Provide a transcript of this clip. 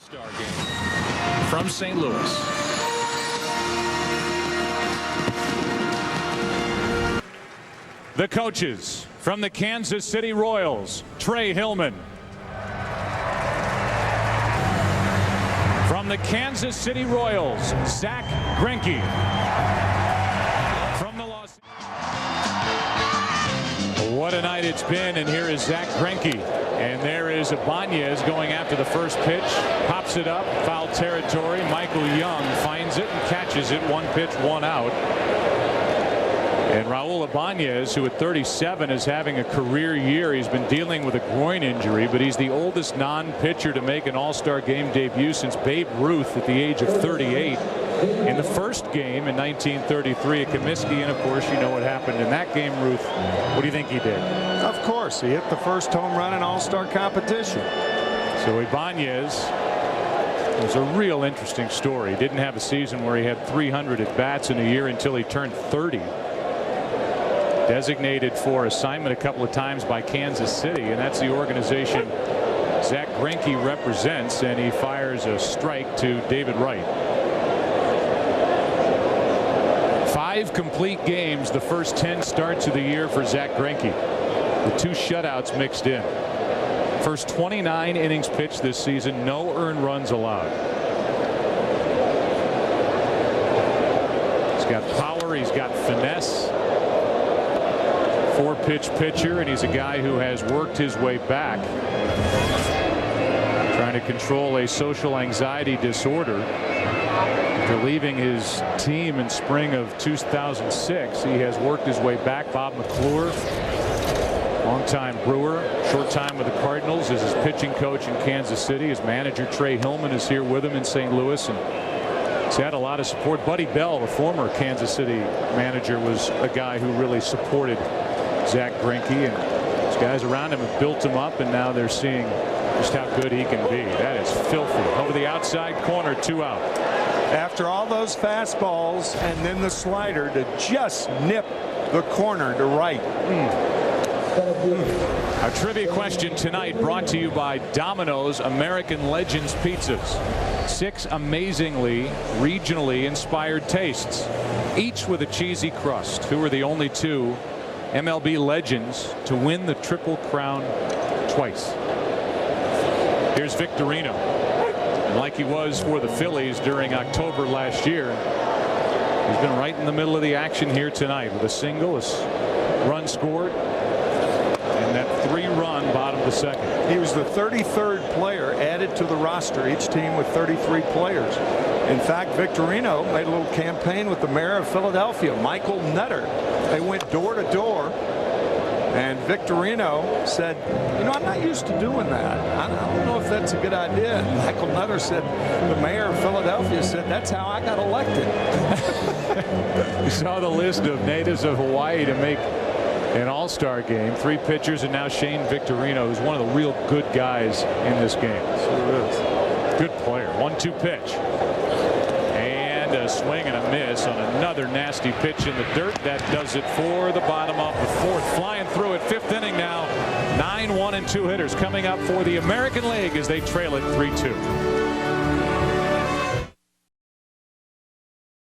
All-Star Game from St. Louis. The coaches from the Kansas City Royals, Trey Hillman. From the Kansas City Royals, Zack Greinke. From the Los What a night it's been, and here is Zack Greinke. And there is Ibanez going after the first pitch, pops it up, foul territory. Michael Young finds it and catches it. One pitch, one out. And Raul Ibanez, who at 37 is having a career year. He's been dealing with a groin injury, but he's the oldest non-pitcher to make an All-Star Game debut since Babe Ruth at the age of 38. In the first game in 1933 at Comiskey, and of course you know what happened in that game. Ruth, what do you think he did? Of course, he hit the first home run in All-Star competition. So Ibanez was a real interesting story. He didn't have a season where he had 300 at bats in a year until he turned 30. Designated for assignment a couple of times by Kansas City, and that's the organization Zack Greinke represents, and he fires a strike to David Wright. 5 complete games the first 10 starts of the year for Zack Greinke. The 2 shutouts mixed in. First 29 innings pitched this season, no earned runs allowed. He's got power, he's got finesse. 4-pitch pitcher, and he's a guy who has worked his way back, trying to control a social anxiety disorder. After leaving his team in spring of 2006, he has worked his way back. Bob McClure, longtime Brewer, short time with the Cardinals, is his pitching coach in Kansas City. His manager Trey Hillman is here with him in St. Louis, and he's had a lot of support. Buddy Bell, the former Kansas City manager, was a guy who really supported Zack Greinke, and these guys around him have built him up, and now they're seeing just how good he can be. That is filthy. Over the outside corner, 2 out. After all those fastballs and then the slider to just nip the corner to right. Our trivia question tonight brought to you by Domino's American Legends Pizzas. 6 amazingly regionally inspired tastes, each with a cheesy crust. Who are the only 2 MLB legends to win the Triple Crown twice? Here's Victorino. And like he was for the Phillies during October last year, he's been right in the middle of the action here tonight with a single, a run scored, and that 3-run bottom of the second. He was the 33rd player added to the roster, each team with 33 players. In fact, Victorino made a little campaign with the mayor of Philadelphia, Michael Nutter. They went door to door, and Victorino said, you know, I'm not used to doing that. I don't know if that's a good idea. And Michael Nutter said, the mayor of Philadelphia said, that's how I got elected. You saw the list of natives of Hawaii to make an All-Star game. 3 pitchers, and now Shane Victorino, who's one of the real good guys in this game. Sure is. Good player. 1-2 pitch. And a swing and a miss on another nasty pitch in the dirt. That does it for the bottom of the 4th. Flying through it, 5th inning now. 9 1 and 2 hitters coming up for the American League as they trail it 3-2.